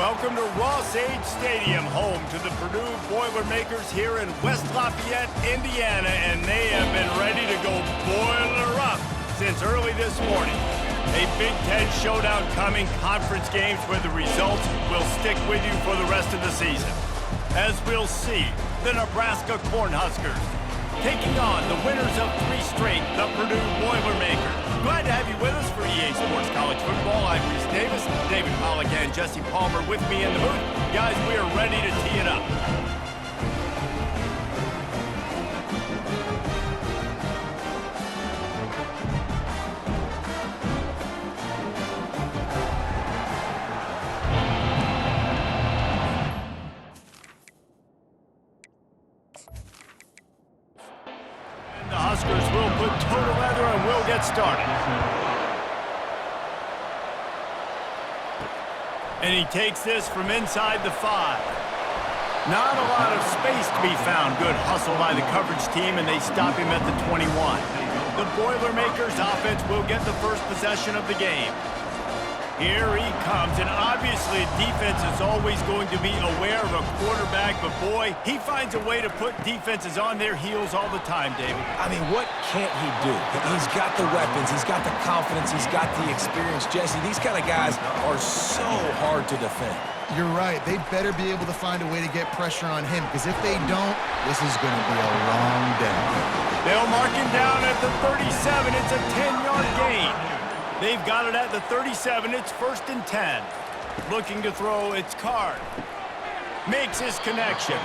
Welcome to Ross-Age Stadium, home to the Purdue Boilermakers here in West Lafayette, Indiana, and they have been ready to go boiler up since early this morning. A Big Ten showdown coming, conference games where the results will stick with you for the rest of the season. As we'll see, the Nebraska Cornhuskers taking on the winners of 3 straight, the Purdue Boilermakers. Glad to have you with us for EA Sports College Football. I'm Reese Davis, David Pollack and Jesse Palmer with me in the booth. Guys, we are ready to tee it up. The Huskers will put total leather and we'll get started. And he takes this from inside the 5. Not a lot of space to be found. Good hustle by the coverage team, and they stop him at the 21. The Boilermakers offense will get the first possession of the game. Here he comes, and obviously defense is always going to be aware of a quarterback, but boy, he finds a way to put defenses on their heels all the time, David. I mean, what can't he do? He's got the weapons, he's got the confidence, he's got the experience. Jesse, these kind of guys are so hard to defend. You're right. They better be able to find a way to get pressure on him, because if they don't, this is going to be a long day. They'll mark him down at the 37. It's a 10-yard gain. They've got it at the 37. It's 1st and 10. Looking to throw, it's Card. Makes his connection.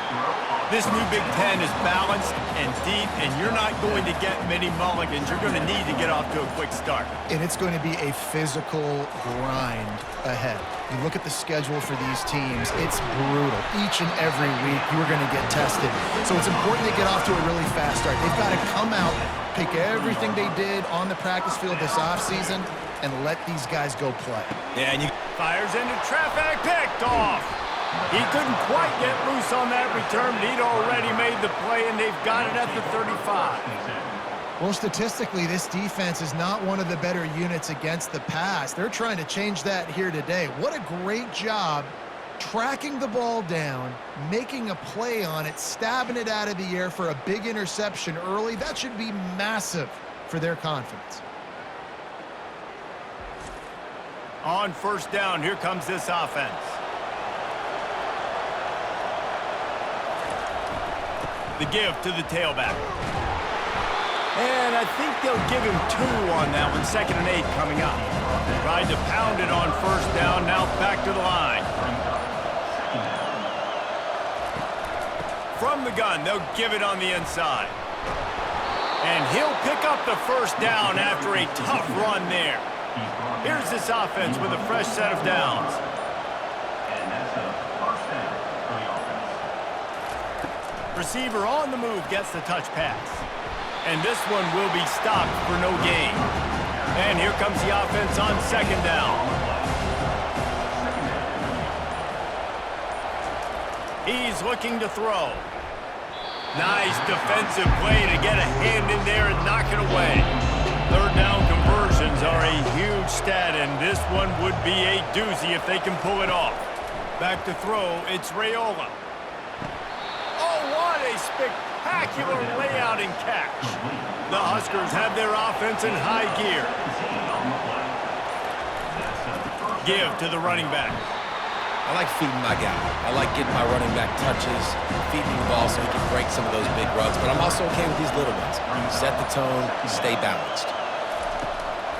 This new Big Ten is balanced and deep, and you're not going to get many mulligans. You're going to need to get off to a quick start. And it's going to be a physical grind ahead. You look at the schedule for these teams, it's brutal. Each and every week, you are going to get tested. So it's important they get off to a really fast start. They've got to come out, pick everything they did on the practice field this offseason, and let these guys go play. Yeah, and fires into traffic, picked off. He couldn't quite get loose on that return, but he'd already made the play, and they've got it at the 35. Well, statistically, this defense is not one of the better units against the pass. They're trying to change that here today. What a great job tracking the ball down, making a play on it, stabbing it out of the air for a big interception early. That should be massive for their confidence. On 1st down, here comes this offense. The give to the tailback. And I think they'll give him 2 on that one. 2nd and 8 coming up. Tried to pound it on 1st down, now back to the line. From the gun, they'll give it on the inside. And he'll pick up the 1st down after a tough run there. Here's this offense with a fresh set of downs. Receiver on the move gets the touch pass. And this one will be stopped for no gain. And here comes the offense on 2nd down. He's looking to throw. Nice defensive play to get a hand in there and knock it away. 3rd down conversions are a huge stat, and this one would be a doozy if they can pull it off. Back to throw, it's Raiola. Oh, what a spectacular layout and catch. The Huskers have their offense in high gear. Give to the running back. I like feeding my guy. I like getting my running back touches, feeding the ball so he can break some of those big runs, but I'm also okay with these little ones. Set the tone, stay balanced.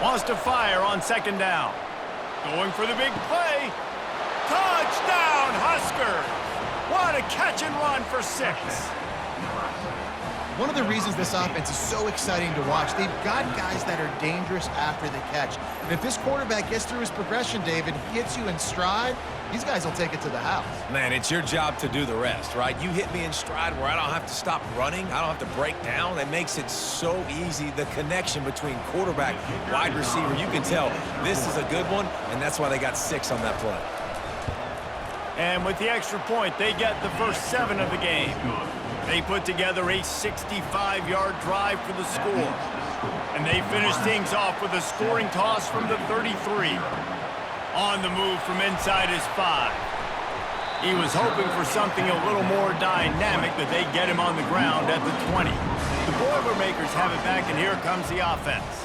Wants to fire on 2nd down. Going for the big play. Touchdown, Huskers! What a catch and run for 6. One of the reasons this offense is so exciting to watch, they've got guys that are dangerous after the catch. And if this quarterback gets through his progression, David, he hits you in stride, these guys will take it to the house. Man, it's your job to do the rest, right? You hit me in stride where I don't have to stop running. I don't have to break down. That makes it so easy. The connection between quarterback, wide receiver, you can tell this is a good one, and that's why they got 6 on that play. And with the extra point, they get the first 7 of the game. They put together a 65-yard drive for the score. And they finish things off with a scoring toss from the 33. On the move from inside is 5. He was hoping for something a little more dynamic, but they get him on the ground at the 20. The Boilermakers have it back, and here comes the offense.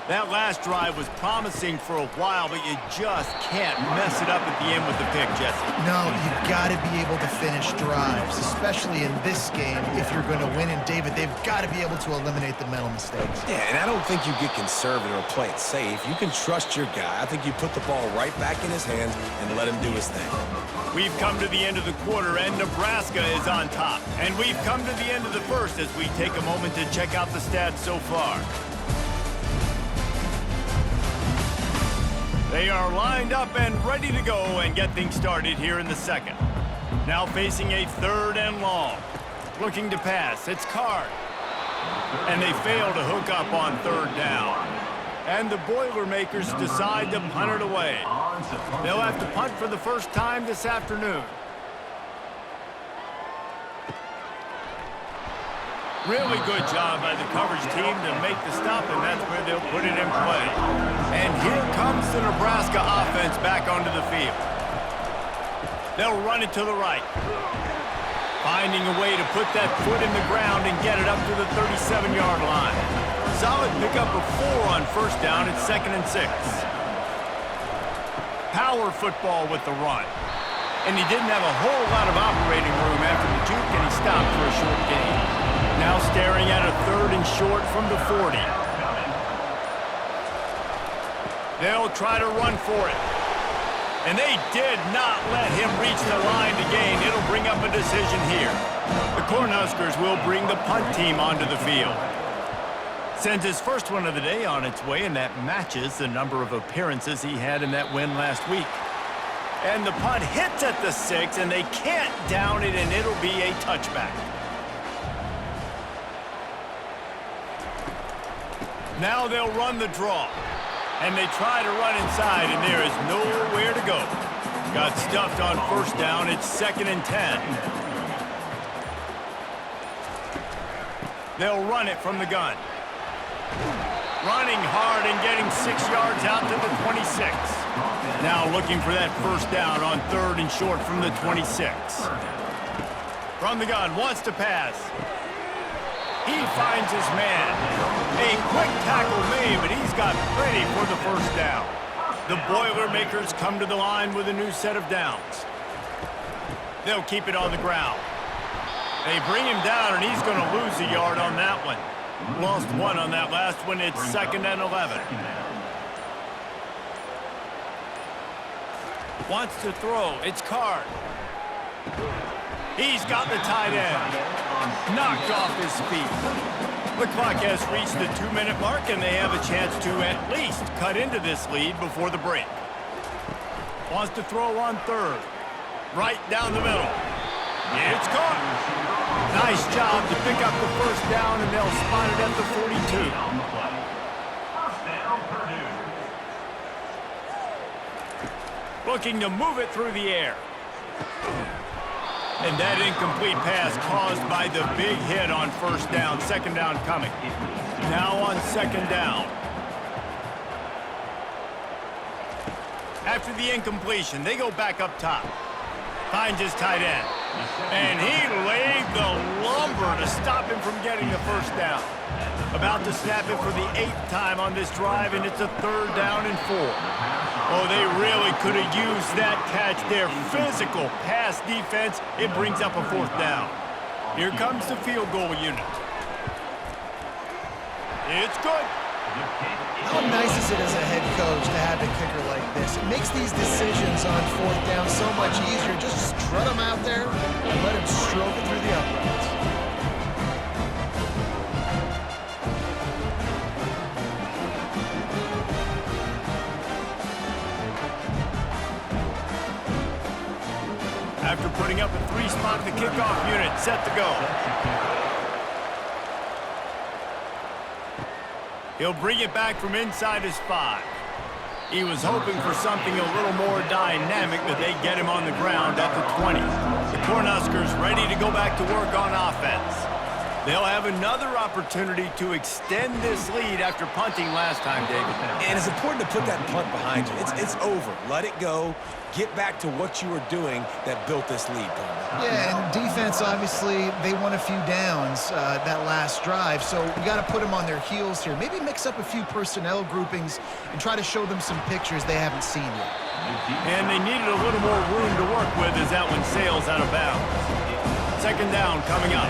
That last drive was promising for a while, but you just can't mess it up at the end with the pick, Jesse. No, you've got to be able to finish drives, especially in this game if you're going to win. And, David, they've got to be able to eliminate the mental mistakes. Yeah, and I don't think you get conservative or play it safe. You can trust your guy. I think you put the ball right back in his hands and let him do his thing. We've come to the end of the quarter, and Nebraska is on top. And we've come to the end of the first as we take a moment to check out the stats so far. They are lined up and ready to go and get things started here in the second. Now facing a 3rd and long. Looking to pass, it's Card. And they fail to hook up on 3rd down. And the Boilermakers decide to punt it away. They'll have to punt for the first time this afternoon. Really good job by the coverage team to make the stop, and that's where they'll put it in play. And here comes the Nebraska offense back onto the field. They'll run it to the right. Finding a way to put that foot in the ground and get it up to the 37-yard line. Solid pickup of 4 on 1st down. It's 2nd and 6. Power football with the run. And he didn't have a whole lot of operating room after the juke, and he stopped for a short gain. Now staring at a 3rd and short from the 40. They'll try to run for it. And they did not let him reach the line to gain. It'll bring up a decision here. The Cornhuskers will bring the punt team onto the field. Sends his first one of the day on its way, and that matches the number of appearances he had in that win last week. And the punt hits at the 6, and they can't down it, and it'll be a touchback. Now they'll run the draw. And they try to run inside, and there is nowhere to go. Got stuffed on 1st down. It's 2nd and 10. They'll run it from the gun. Running hard and getting 6 yards out to the 26. Now looking for that 1st down on 3rd and short from the 26. From the gun, wants to pass. He finds his man. A quick tackle made, but he's got plenty for the 1st down. The Boilermakers come to the line with a new set of downs. They'll keep it on the ground. They bring him down, and he's going to lose a yard on that one. Lost 1 on that last one. It's 2nd and 11. Wants to throw. It's Card. He's got the tight end. Knocked off his feet. The clock has reached the 2-minute mark, and they have a chance to at least cut into this lead before the break. Wants to throw on 3rd. Right down the middle. It's caught. Nice job to pick up the 1st down, and they'll spot it at the 42. Looking to move it through the air. And that incomplete pass caused by the big hit on 1st down. 2nd down coming. Now on 2nd down. After the incompletion, they go back up top. Finds his tight end. And he laid the lumber to stop him from getting the 1st down. About to snap it for the 8th time on this drive, and it's a 3rd down and 4. Oh, they really could have used that catch. Their physical pass defense, it brings up a 4th down. Here comes the field goal unit. It's good. How nice is it as a head coach to have a kicker like this? It makes these decisions on 4th down so much easier. Just strut him out there and let him stroke it through the uprights. After putting up a 3-spot, the kickoff unit set to go. He'll bring it back from inside his 5. He was hoping for something a little more dynamic, but they get him on the ground at the 20. The Cornhuskers ready to go back to work on offense. They'll have another opportunity to extend this lead after punting last time, David. And it's important to put that punt behind you. It's over. Let it go. Get back to what you were doing that built this lead, Palmer. Yeah, and defense, obviously, they won a few downs that last drive, so you got to put them on their heels here. Maybe mix up a few personnel groupings and try to show them some pictures they haven't seen yet. And they needed a little more room to work with as that one sails out of bounds. Second down coming up.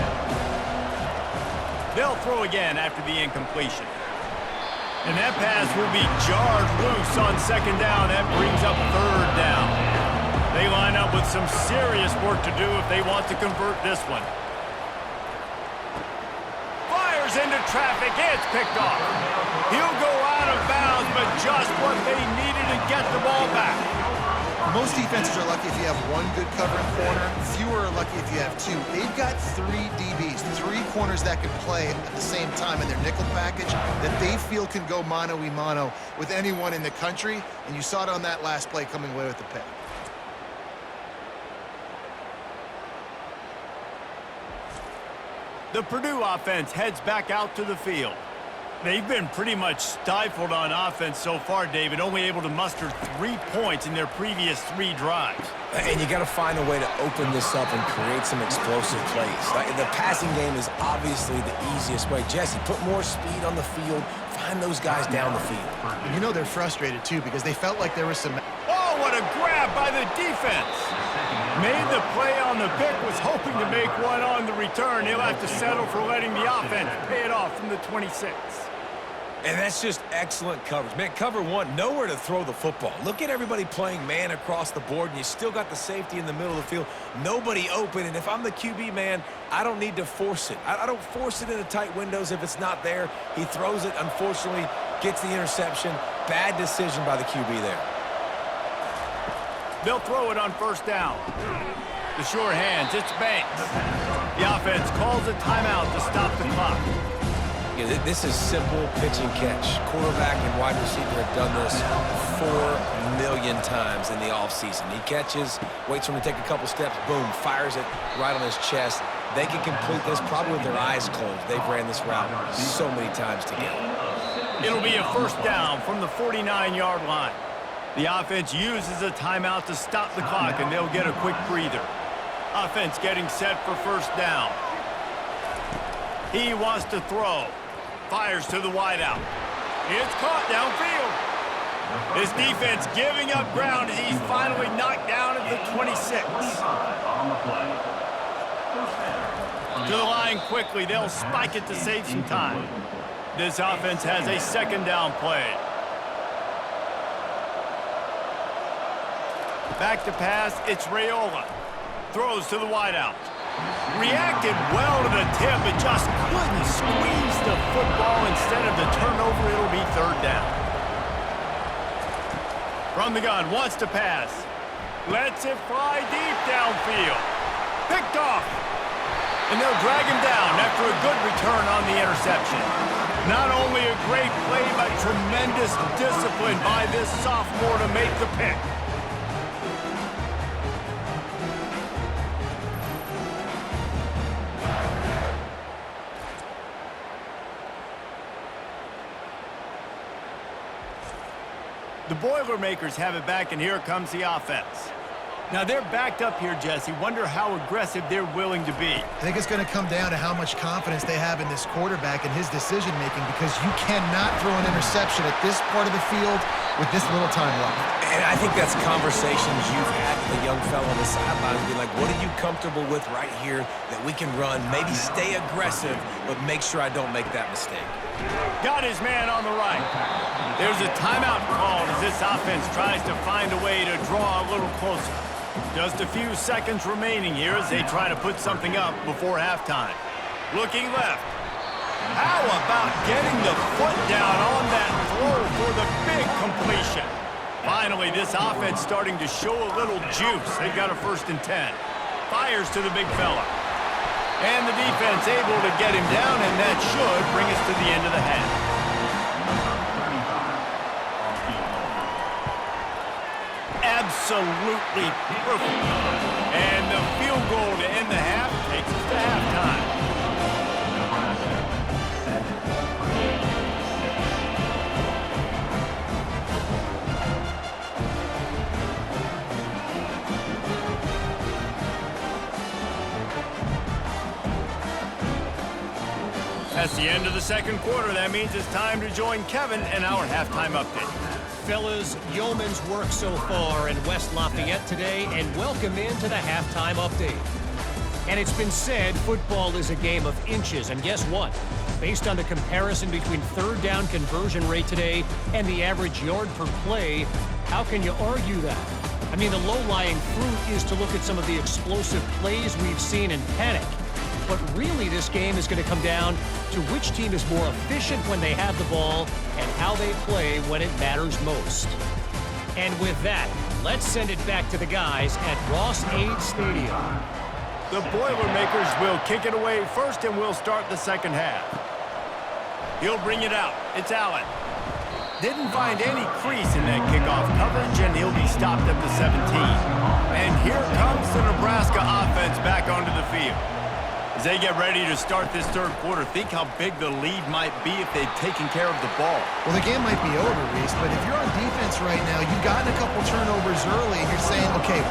They'll throw again after the incompletion. And that pass will be jarred loose on second down. That brings up third down. They line up with some serious work to do if they want to convert this one. Fires into traffic. It's picked off. He'll go out of bounds, but just what they needed to get the ball back. Most defenses are lucky if you have one good covering corner. Fewer are lucky if you have two. They've got three DBs, three corners that can play at the same time in their nickel package that they feel can go mano-a-mano with anyone in the country, and you saw it on that last play coming away with the pick. The Purdue offense heads back out to the field. They've been pretty much stifled on offense so far, David, only able to muster 3 points in their previous 3 drives. And you got to find a way to open this up and create some explosive plays. The passing game is obviously the easiest way. Jesse, put more speed on the field. Find those guys down the field. And you know they're frustrated, too, because they felt like there was some... Oh, what a grab by the defense. Made the play on the pick, was hoping to make one on the return. He'll have to settle for letting the offense pay it off from the 26. And that's just excellent coverage. Man, cover one, nowhere to throw the football. Look at everybody playing man across the board, and you still got the safety in the middle of the field. Nobody open, and if I'm the QB, man, I don't need to force it. I don't force it into tight windows if it's not there. He throws it, unfortunately, gets the interception. Bad decision by the QB there. They'll throw it on first down. The sure hands, it's Banks. The offense calls a timeout to stop the clock. Yeah, this is simple pitch and catch. Quarterback and wide receiver have done this 4 million times in the offseason. He catches, waits for him to take a couple steps, boom, fires it right on his chest. They can complete this probably with their eyes closed. They've ran this route so many times together. It'll be a first down from the 49-yard line. The offense uses a timeout to stop the clock, and they'll get a quick breather. Offense getting set for first down. He wants to throw. Fires to the wideout. It's caught downfield. His defense giving up ground as he's finally knocked down at the 26. To the line quickly. They'll spike it to save some time. This offense has a second down play. Back to pass, it's Raiola. Throws to the wideout. Reacted well to the tip, but just couldn't squeeze the football. Instead of the turnover, it'll be third down. From the gun, wants to pass. Lets it fly deep downfield. Picked off. And they'll drag him down after a good return on the interception. Not only a great play, but tremendous discipline by this sophomore to make the pick. The Boilermakers have it back, and here comes the offense. Now, they're backed up here, Jesse. Wonder how aggressive they're willing to be. I think it's going to come down to how much confidence they have in this quarterback and his decision-making, because you cannot throw an interception at this part of the field with this little time left. And I think that's conversations you've had with a young fellow on the sideline. Be like, what are you comfortable with right here that we can run? Maybe stay aggressive, but make sure I don't make that mistake. Got his man on the right. There's a timeout called as this offense tries to find a way to draw a little closer. Just a few seconds remaining here as they try to put something up before halftime. Looking left. How about getting the foot down on that throw for the big completion? Finally, this offense starting to show a little juice. They've got a 1st and 10. Fires to the big fella. And the defense able to get him down, and that should bring us to the end of the half. Absolutely perfect. And the field goal to end the half takes us to halftime. That's the end of the second quarter. That means it's time to join Kevin in our halftime update. Fellas, yeoman's work so far in West Lafayette today, and welcome into the halftime update. And it's been said football is a game of inches, and guess what? Based on the comparison between third down conversion rate today and the average yard per play, how can you argue that? I mean, the low-lying fruit is to look at some of the explosive plays we've seen in panic. But really, this game is going to come down to which team is more efficient when they have the ball and how they play when it matters most. And with that, let's send it back to the guys at Ross-Ade Stadium. The Boilermakers will kick it away first, and we'll start the second half. He'll bring it out. It's Allen. Didn't find any crease in that kickoff coverage, and he'll be stopped at the 17. And here comes the Nebraska offense back onto the field. As they get ready to start this third quarter, think how big the lead might be if they'd taken care of the ball. Well, the game might be over, Reese, but if you're on defense right now, you've gotten a couple turnovers early, and you're saying, okay,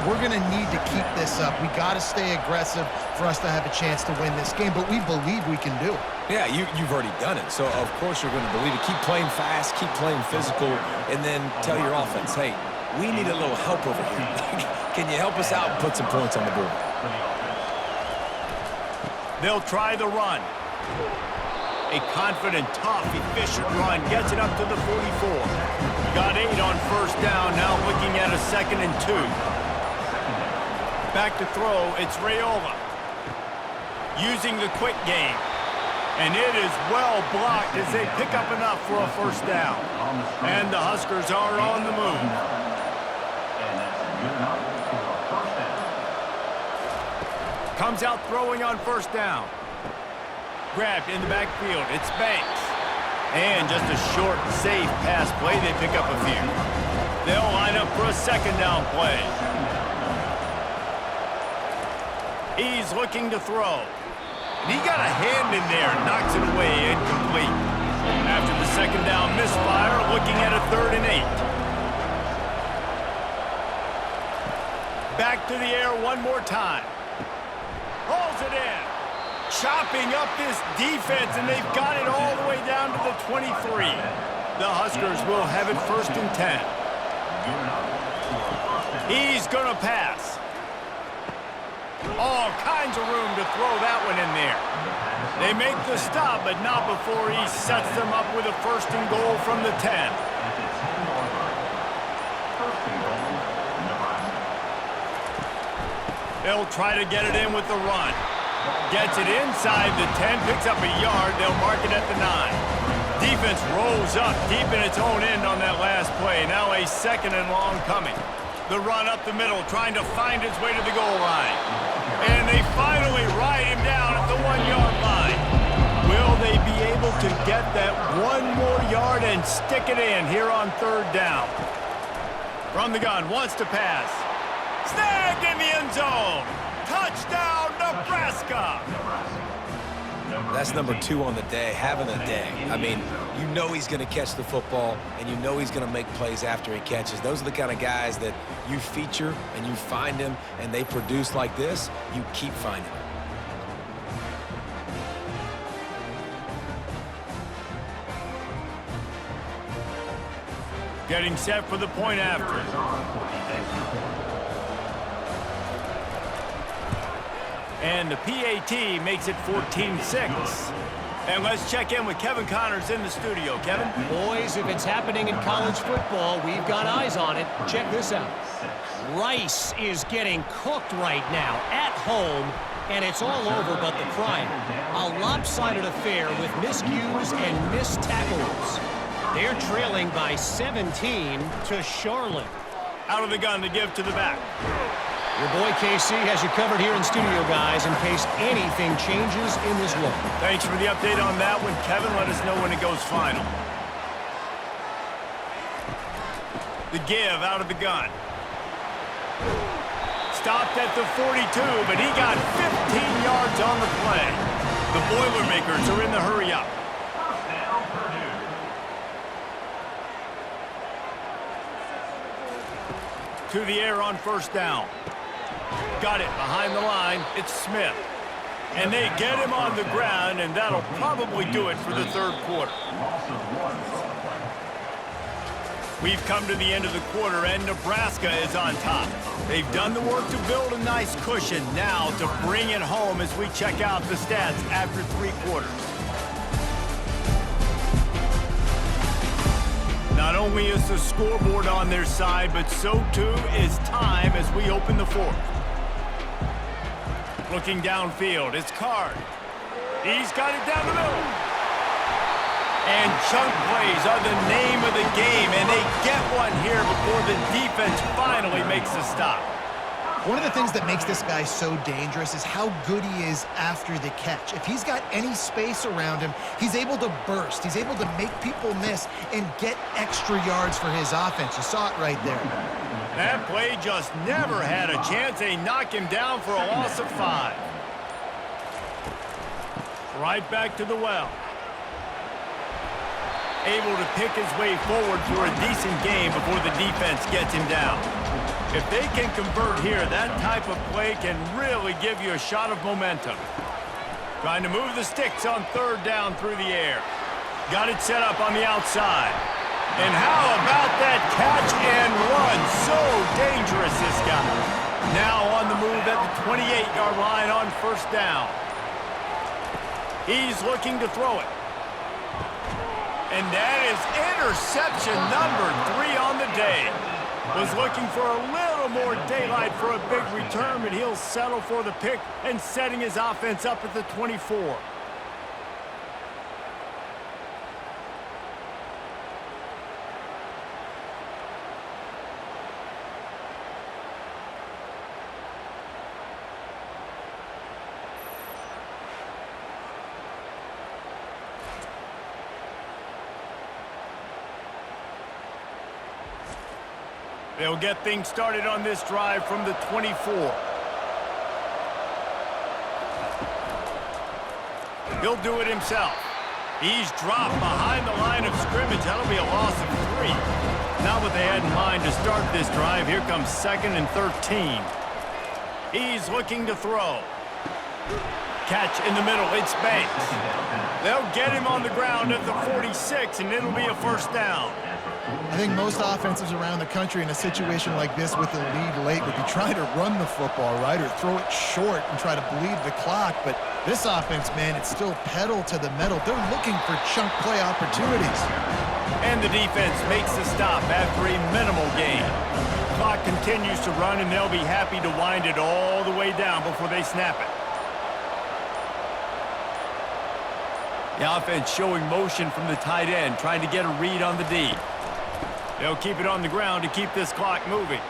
we're going to need to keep this up. We got to stay aggressive for us to have a chance to win this game, but we believe we can do it. Yeah, you've already done it, so of course you're going to believe it. Keep playing fast, keep playing physical, and then tell your offense, hey, we need a little help over here. Can you help us out and put some points on the board? They'll try the run. A confident, tough, efficient run gets it up to the 44. Got 8 on first down, now looking at a 2nd and 2. Back to throw, it's Raiola. Using the quick game. And it is well blocked as they pick up enough for a first down. And the Huskers are on the move. Comes out throwing on first down. Grabbed in the backfield. It's Banks. And just a short, safe pass play. They pick up a few. They'll line up for a second down play. He's looking to throw. And he got a hand in there and knocks it away, incomplete. After the second down misfire, looking at a 3rd and 8. Back to the air one more time. Hauls it in. Chopping up this defense, and they've got it all the way down to the 23. The Huskers will have it 1st and 10. He's going to pass. All kinds of room to throw that one in there. They make the stop, but not before he sets them up with a 1st and goal from the 10. They'll try to get it in with the run. Gets it inside the 10, picks up a yard. They'll mark it at the 9. Defense rolls up deep in its own end on that last play. Now a 2nd and long coming. The run up the middle, trying to find its way to the goal line. And they finally ride him down at the 1-yard line. Will they be able to get that one more yard and stick it in here on 3rd down? From the gun, wants to pass. Snagged in the end zone. Touchdown, Nebraska. That's number 2 on the day, having a day. I mean, you know he's going to catch the football, and you know he's going to make plays after he catches. Those are the kind of guys that you feature and you find them, and they produce like this. You keep finding them. Getting set for the point after. And the PAT makes it 14-6. And let's check in with Kevin Connors in the studio. Kevin? Boys, if it's happening in college football, we've got eyes on it. Check this out. Rice is getting cooked right now at home, and it's all over but the crying. A lopsided affair with miscues and missed tackles. They're trailing by 17 to Charlotte. Out of the gun to give to the back. Your boy KC has you covered here in studio, guys, in case anything changes in this one. Thanks for the update on that one, Kevin. Let us know when it goes final. The give out of the gun. Stopped at the 42, but he got 15 yards on the play. The Boilermakers are in the hurry-up. To the air on first down. Got it behind the line. It's Smith. And they get him on the ground, and that'll probably do it for the third quarter. We've come to the end of the quarter, and Nebraska is on top. They've done the work to build a nice cushion. Now to bring it home as we check out the stats after 3 quarters. Not only is the scoreboard on their side, but so too is time as we open the fourth. Looking downfield, it's Card. He's got it down the middle. And chunk plays are the name of the game, and they get one here before the defense finally makes a stop. One of the things that makes this guy so dangerous is how good he is after the catch. If he's got any space around him, he's able to burst. He's able to make people miss and get extra yards for his offense. You saw it right there. That play just never had a chance. They knock him down for a loss of 5. Right back to the well. Able to pick his way forward for a decent game before the defense gets him down. If they can convert here, that type of play can really give you a shot of momentum. Trying to move the sticks on 3rd down through the air. Got it set up on the outside. And how about that catch and run? So dangerous, this guy. Now on the move at the 28-yard line on 1st down. He's looking to throw it. And that is interception number 3 on the day. Was looking for a little more daylight for a big return, but he'll settle for the pick and setting his offense up at the 24. They'll get things started on this drive from the 24. He'll do it himself. He's dropped behind the line of scrimmage. That'll be a loss of 3. Not what they had in mind to start this drive. Here comes 2nd and 13. He's looking to throw. Catch in the middle. It's Banks. They'll get him on the ground at the 46, and it'll be a 1st down. I think most offenses around the country in a situation like this with the lead late would be trying to run the football, right, or throw it short and try to bleed the clock. But this offense, man, it's still pedal to the metal. They're looking for chunk play opportunities. And the defense makes the stop after a minimal gain. Clock continues to run, and they'll be happy to wind it all the way down before they snap it. The offense showing motion from the tight end, trying to get a read on the D. They'll keep it on the ground to keep this clock moving.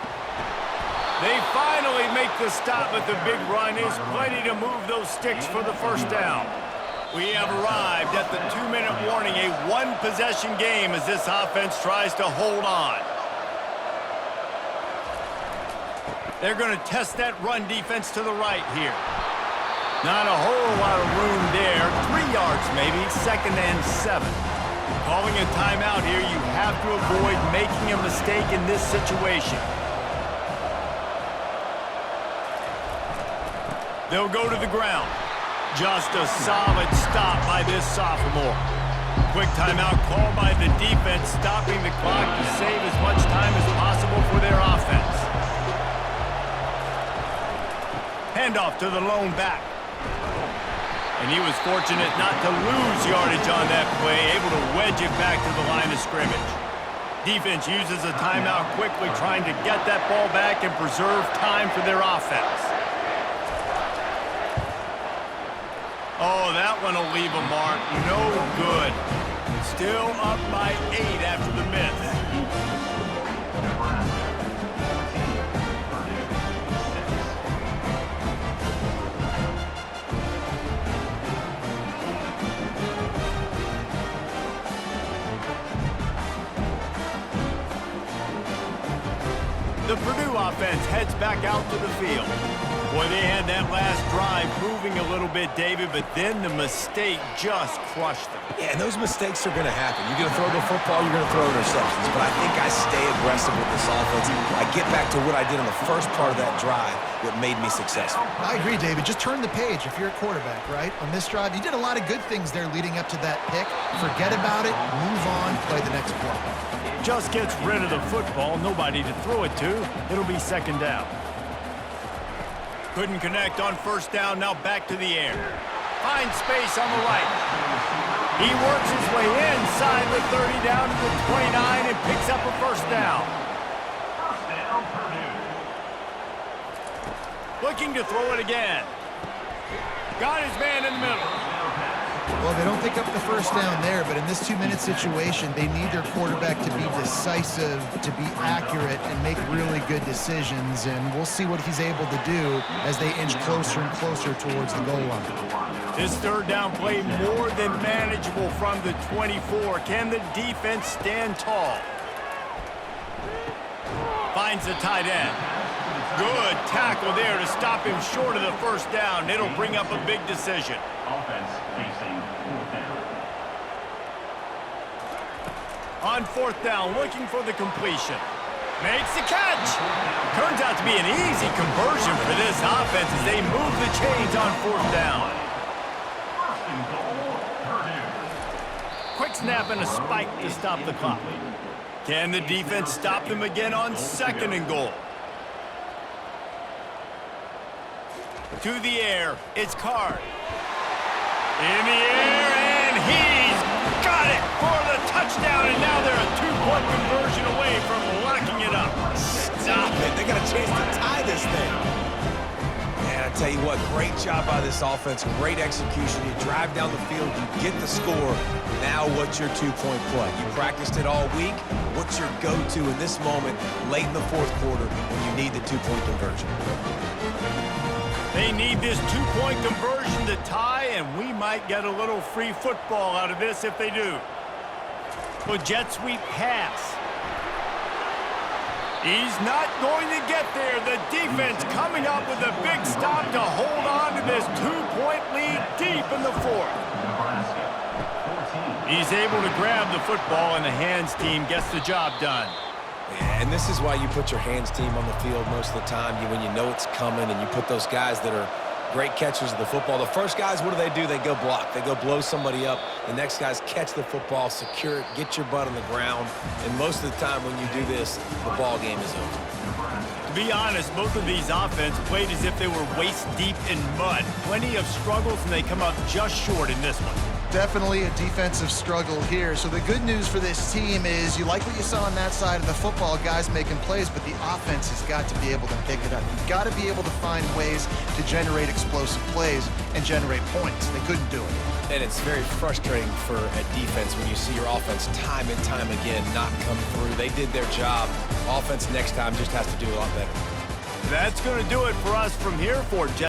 They finally make the stop, but the big run is plenty to move those sticks for the 1st down. We have arrived at the 2-minute warning, a 1-possession game as this offense tries to hold on. They're going to test that run defense to the right here. Not a whole lot of room there. 3 yards maybe, 2nd and 7. Calling a timeout here, you have to avoid making a mistake in this situation. They'll go to the ground. Just a solid stop by this sophomore. Quick timeout called by the defense, stopping the clock to save as much time as possible for their offense. Handoff to the lone back. And he was fortunate not to lose yardage on that play, able to wedge it back to the line of scrimmage. Defense uses a timeout quickly, trying to get that ball back and preserve time for their offense. Oh, that one will leave a mark. No good. Still up by 8 after the miss. The Purdue offense heads back out to the field. Boy, they had that last drive moving a little bit, David, but then the mistake just crushed them. Yeah, and those mistakes are going to happen. You're going to throw the football, you're going to throw interceptions. But I think I stay aggressive with this offense. I get back to what I did on the first part of that drive that made me successful. I agree, David. Just turn the page if you're a quarterback, right? On this drive, you did a lot of good things there leading up to that pick. Forget about it, move on, play the next play. Just gets rid of the football, nobody to throw it to. It'll be second down. Couldn't connect on first down, now back to the air. Finds space on the right. He works his way inside the 30 down to the 29 and picks up a first down. Looking to throw it again. Got his man in the middle. Well, they don't pick up the first down there, but in this 2-minute situation, they need their quarterback to be decisive, to be accurate, and make really good decisions, and we'll see what he's able to do as they inch closer and closer towards the goal line. This third down play more than manageable from the 24. Can the defense stand tall? Finds the tight end. Good tackle there to stop him short of the first down. It'll bring up a big decision. Offense facing fourth down. On fourth down, looking for the completion. Makes the catch. Turns out to be an easy conversion for this offense as they move the chains on fourth down. First and goal, Purdue. Quick snap and a spike to stop the clock. Can the defense stop them again on second and goal? To the air, it's Card. In the air, and he's got it for the touchdown, and now they're a 2-point conversion away from locking it up. Stop it. They got a chance to tie this thing. Man, I tell you what, great job by this offense. Great execution. You drive down the field, you get the score. Now what's your 2-point play? You practiced it all week. What's your go-to in this moment, late in the fourth quarter, when you need the 2-point conversion? They need this 2-point conversion to tie, and we might get a little free football out of this if they do. Well, jet sweep pass. He's not going to get there. The defense coming up with a big stop to hold on to this 2-point lead deep in the fourth. Nebraska, 14. He's able to grab the football, and the hands team gets the job done. Yeah, and this is why you put your hands team on the field most of the time, when you know it's coming, and you put those guys that are great catchers of the football. The first guys, what do? They go block. They go blow somebody up. The next guys catch the football, secure it, get your butt on the ground. And most of the time when you do this, the ball game is over. To be honest, both of these offenses played as if they were waist deep in mud. Plenty of struggles, and they come up just short in this one. Definitely a defensive struggle here. So the good news for this team is you like what you saw on that side of the football, guys making plays, but the offense has got to be able to pick it up. You've got to be able to find ways to generate explosive plays and generate points. They couldn't do it. And it's very frustrating for a defense when you see your offense time and time again not come through. They did their job. Offense next time just has to do a lot better. That's going to do it for us from here for Jeff.